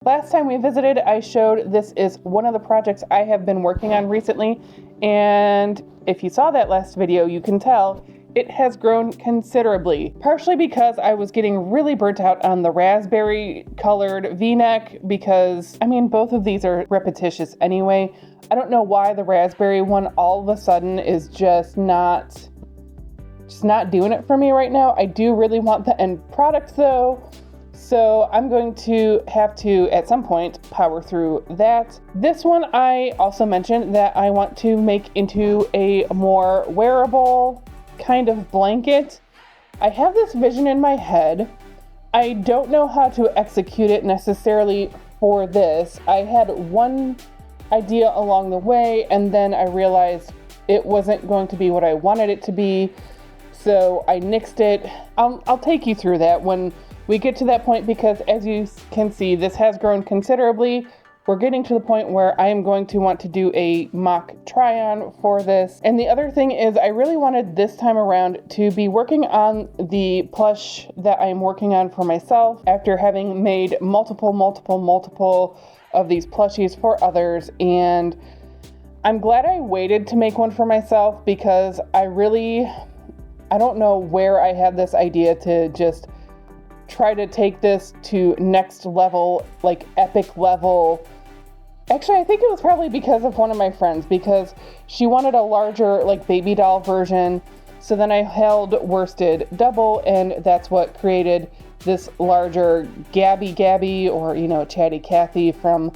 Last time we visited, I showed this is one of the projects I have been working on recently, and if you saw that last video, you can tell it has grown considerably, partially because I was getting really burnt out on the raspberry colored v-neck because, both of these are repetitious anyway. I don't know why the raspberry one all of a sudden is just not doing it for me right now. I do really want the end product though. So I'm going to have to, at some point, power through that. This one I also mentioned that I want to make into a more wearable kind of blanket. I have this vision in my head. I don't know how to execute it necessarily for this. I had one idea along the way, and then I realized it wasn't going to be what I wanted it to be. So I nixed it. I'll take you through that when we get to that point, because as you can see, this has grown considerably. We're getting to the point where I am going to want to do a mock try-on for this. And the other thing is I really wanted this time around to be working on the plush that I'm working on for myself after having made multiple of these plushies for others. And I'm glad I waited to make one for myself because I don't know where I had this idea to just try to take this to next level, like epic level. Actually, I think it was probably because of one of my friends, because she wanted a larger, like, baby doll version. So then I held worsted double, and that's what created this larger Gabby, or, Chatty Cathy from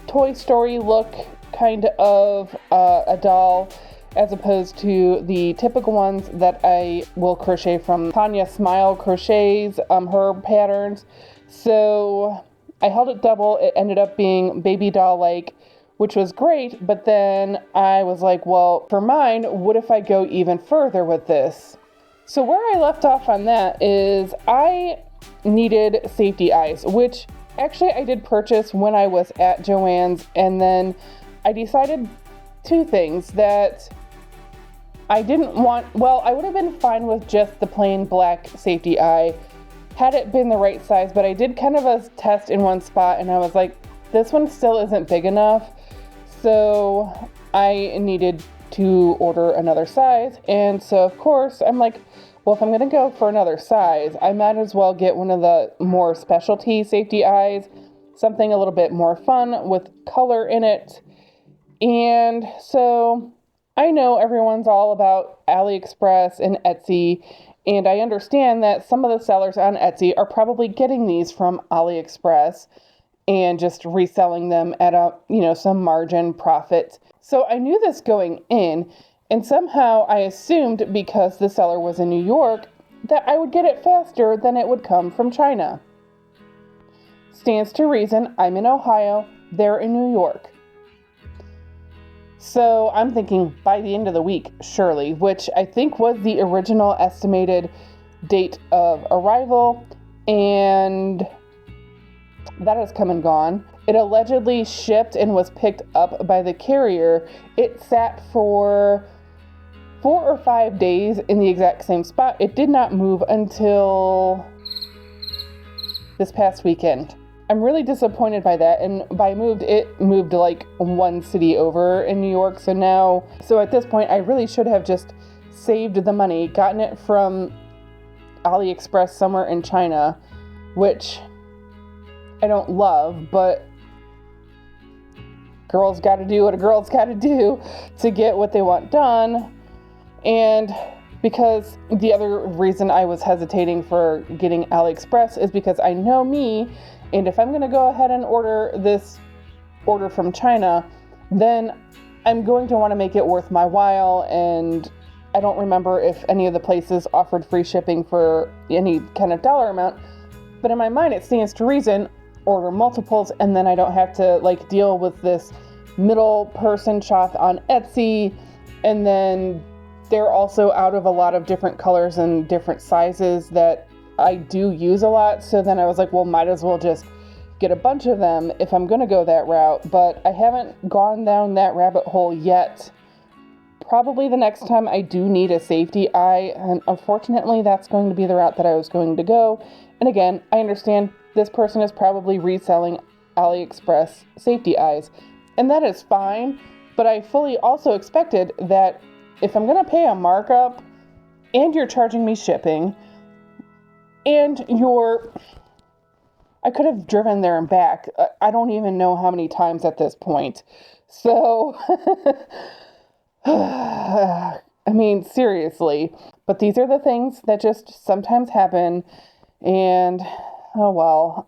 Toy Story look kind of a doll, as opposed to the typical ones that I will crochet from Tanya Smile Crochets, her patterns. So I held it double. It ended up being baby doll-like, which was great, but then I was like, well, for mine, what if I go even further with this? So where I left off on that is I needed safety eyes, which actually I did purchase when I was at Joann's, and then I decided two things that I didn't want. Well, I would have been fine with just the plain black safety eye had it been the right size, but I did kind of a test in one spot and I was like, this one still isn't big enough. So I needed to order another size. And so of course I'm like, well, if I'm going to go for another size, I might as well get one of the more specialty safety eyes, something a little bit more fun with color in it. And so I know everyone's all about AliExpress and Etsy, and I understand that some of the sellers on Etsy are probably getting these from AliExpress and just reselling them at some margin profit. So I knew this going in, and somehow I assumed because the seller was in New York that I would get it faster than it would come from China. Stands to reason, I'm in Ohio, they're in New York. So I'm thinking by the end of the week, surely, which I think was the original estimated date of arrival, and that has come and gone. It allegedly shipped and was picked up by the carrier. It sat for 4 or 5 days in the exact same spot. It did not move until this past weekend. I'm really disappointed by that, and by moved, it moved like one city over in New York. So at this point, I really should have just saved the money, gotten it from AliExpress somewhere in China, which I don't love, but girls got to do what a girl's got to do to get what they want done. And because the other reason I was hesitating for getting AliExpress is because I know me, and if I'm going to go ahead and order from China, then I'm going to want to make it worth my while. And I don't remember if any of the places offered free shipping for any kind of dollar amount. But in my mind, it stands to reason, order multiples, and then I don't have to deal with this middle person shop on Etsy. And then they're also out of a lot of different colors and different sizes that I do use a lot. So then I was like, well, might as well just get a bunch of them if I'm going to go that route. But I haven't gone down that rabbit hole yet. Probably the next time I do need a safety eye, and unfortunately that's going to be the route that I was going to go. And again, I understand this person is probably reselling AliExpress safety eyes. And that is fine, but I fully also expected that if I'm gonna pay a markup and you're charging me shipping and I could have driven there and back. I don't even know how many times at this point. So, I mean, seriously. But these are the things that just sometimes happen. And, oh well.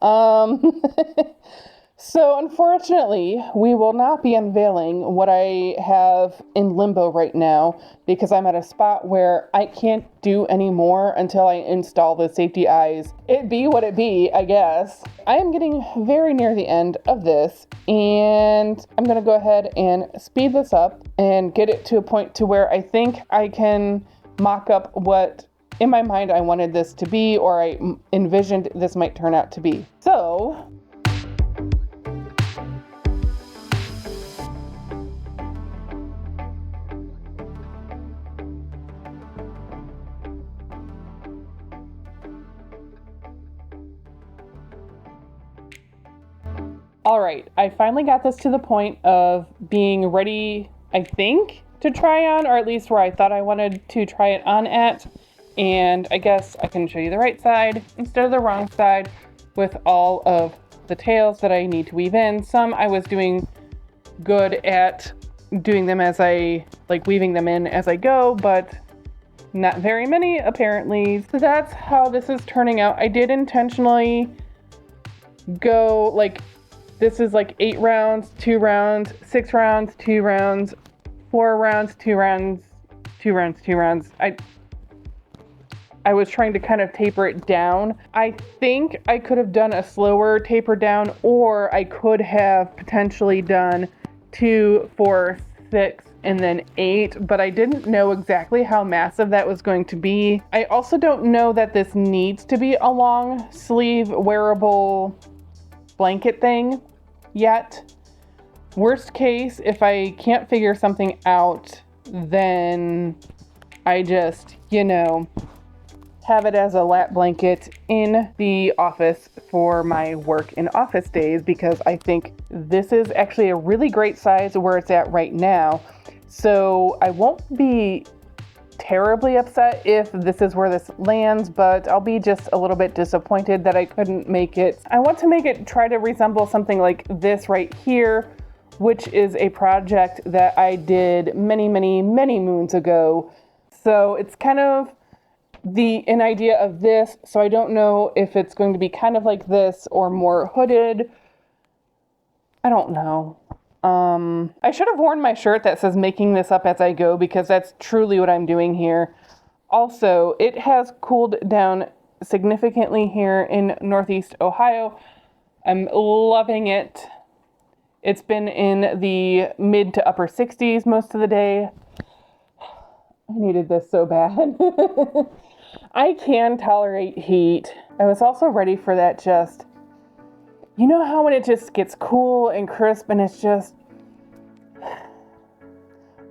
So unfortunately, we will not be unveiling what I have in limbo right now because I'm at a spot where I can't do any more until I install the safety eyes. It be what it be, I guess. I am getting very near the end of this, and I'm going to go ahead and speed this up and get it to a point to where I think I can mock up what in my mind I wanted this to be, or I envisioned this might turn out to be. So all right, I finally got this to the point of being ready, I think, to try on, or at least where I thought I wanted to try it on at. And I guess I can show you the right side instead of the wrong side with all of the tails that I need to weave in. Some I was doing good at doing them as weaving them in as I go, but not very many apparently. So that's how this is turning out. I did intentionally go this is 8 rounds, 2 rounds, 6 rounds, 2 rounds, 4 rounds, 2 rounds, 2 rounds, 2 rounds. I was trying to kind of taper it down. I think I could have done a slower taper down, or I could have potentially done 2, 4, 6, and then 8, but I didn't know exactly how massive that was going to be. I also don't know that this needs to be a long sleeve wearable blanket thing yet. Worst case, if I can't figure something out, then I just, have it as a lap blanket in the office for my work in office days, because I think this is actually a really great size where it's at right now. So I won't be terribly upset if this is where this lands, but I'll be just a little bit disappointed that I couldn't make it. I want to make it try to resemble something like this right here, which is a project that I did many, many, many moons ago. So it's kind of an idea of this. So I don't know if it's going to be kind of like this or more hooded. I don't know. I should have worn my shirt that says making this up as I go, because that's truly what I'm doing here. Also, it has cooled down significantly here in Northeast Ohio. I'm loving it. It's been in the mid to upper 60s most of the day. I needed this so bad. I can tolerate heat. I was also ready for that just, you know how when it just gets cool and crisp and it's just,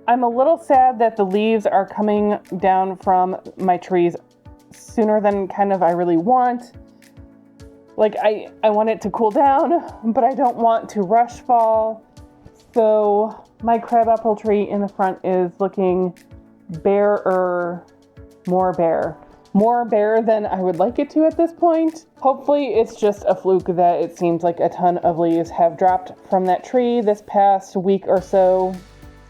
I'm a little sad that the leaves are coming down from my trees sooner than kind of I really want. I want it to cool down, but I don't want to rush fall. So my crabapple tree in the front is looking more bare than I would like it to at this point. Hopefully it's just a fluke that it seems like a ton of leaves have dropped from that tree this past week or so,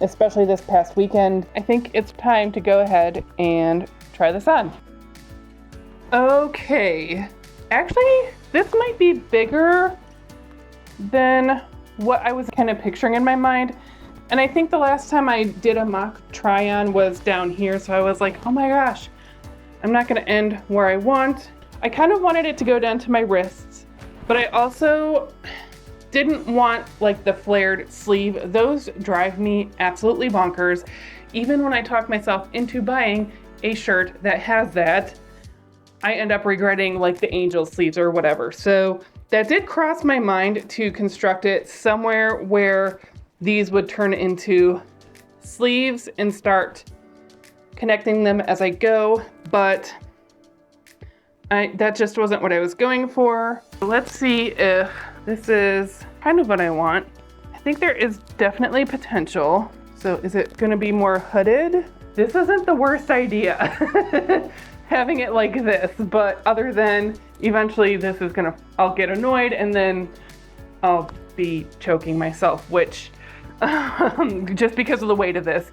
especially this past weekend. I think it's time to go ahead and try this on. Okay, actually this might be bigger than what I was kind of picturing in my mind. And I think the last time I did a mock try on was down here, so I was like, oh my gosh, I'm not gonna end where I want. I kind of wanted it to go down to my wrists, but I also didn't want the flared sleeve. Those drive me absolutely bonkers. Even when I talk myself into buying a shirt that has that, I end up regretting the angel sleeves or whatever. So that did cross my mind to construct it somewhere where these would turn into sleeves and start connecting them as I go, but that just wasn't what I was going for. Let's see if This is kind of what I want. I think there is definitely potential. So is it gonna be more hooded? This isn't the worst idea, having it like this, but other than eventually this is I'll get annoyed and then I'll be choking myself, which, just because of the weight of this.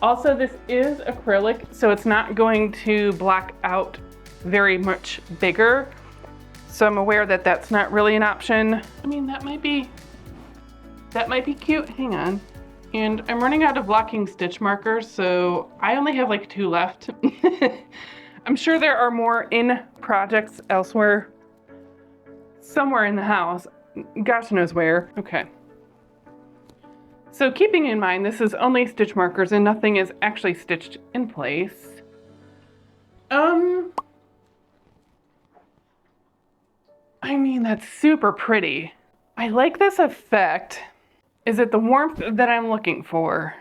Also, this is acrylic, so it's not going to block out very much bigger. So I'm aware that that's not really an option. I mean, that might be cute, hang on. And I'm running out of locking stitch markers, so I only have like 2 left. I'm sure there are more in projects elsewhere, somewhere in the house. Gosh knows where. Okay. So keeping in mind, this is only stitch markers and nothing is actually stitched in place. I mean, that's super pretty. I like this effect. Is it the warmth that I'm looking for?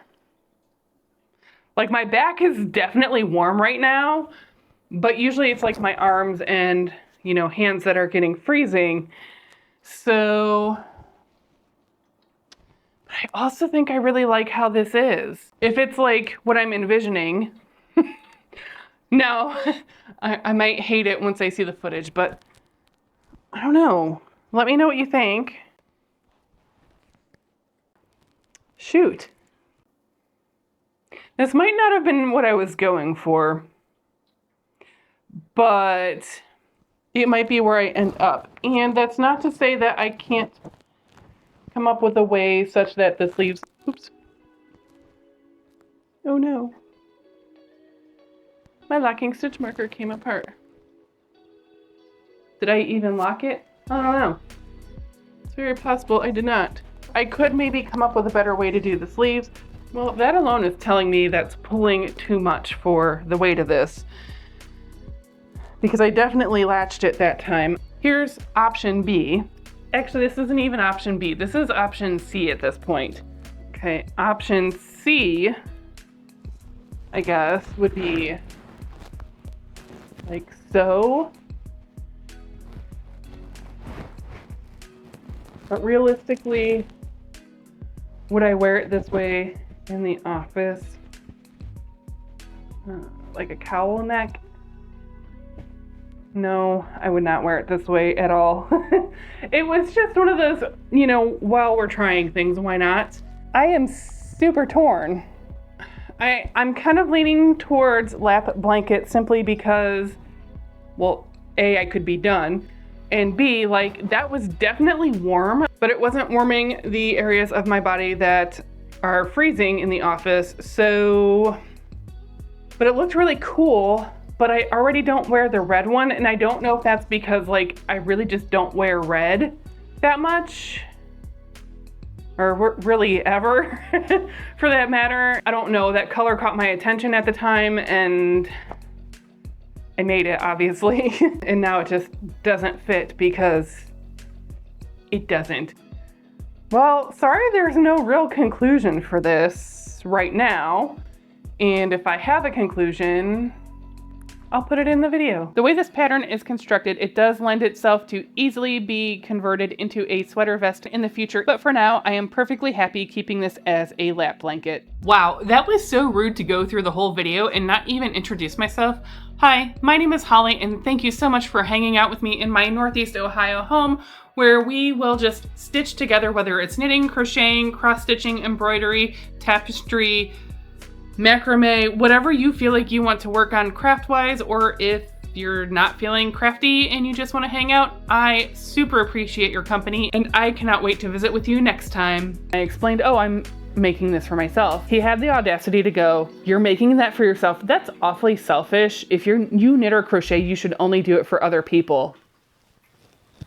Like, my back is definitely warm right now, but usually it's like my arms and, you know, hands that are getting freezing. So I also think I really like how this is. If it's like what I'm envisioning, no, I might hate it once I see the footage, but I don't know. Let me know what you think. Shoot. This might not have been what I was going for, but it might be where I end up. And that's not to say that I can't come up with a way such that the sleeves, oops. Oh no. My locking stitch marker came apart. Did I even lock it? I don't know. It's very possible I did not. I could maybe come up with a better way to do the sleeves. Well, that alone is telling me that's pulling too much for the weight of this, because I definitely latched it that time. Here's option B. Actually, this isn't even option B. This is option C at this point. Okay, option C, I guess, would be like so. But realistically, would I wear it this way in the office? Like a cowl neck? No, I would not wear it this way at all. It was just one of those, you know, while we're trying things, why not? I am super torn. I'm kind of leaning towards lap blanket simply because, well, A, I could be done, and B, like, that was definitely warm, but it wasn't warming the areas of my body that are freezing in the office, so, but it looked really cool. But I already don't wear the red one, and I don't know if that's because, like, I really just don't wear red that much, or really ever, for that matter. I don't know, that color caught my attention at the time, and I made it, obviously, and now it just doesn't fit because it doesn't. Well, sorry there's no real conclusion for this right now, and if I have a conclusion, I'll put it in the video. The way this pattern is constructed, it does lend itself to easily be converted into a sweater vest in the future, but for now, I am perfectly happy keeping this as a lap blanket. Wow, that was so rude to go through the whole video and not even introduce myself. Hi, my name is Holly, and thank you so much for hanging out with me in my Northeast Ohio home, where we will just stitch together, whether it's knitting, crocheting, cross-stitching, embroidery, tapestry, macrame, whatever you feel like you want to work on craft-wise, or if you're not feeling crafty and you just want to hang out, I super appreciate your company, and I cannot wait to visit with you next time. I explained, oh, I'm making this for myself. He had the audacity to go, you're making that for yourself? That's awfully selfish. If you knit or crochet, you should only do it for other people.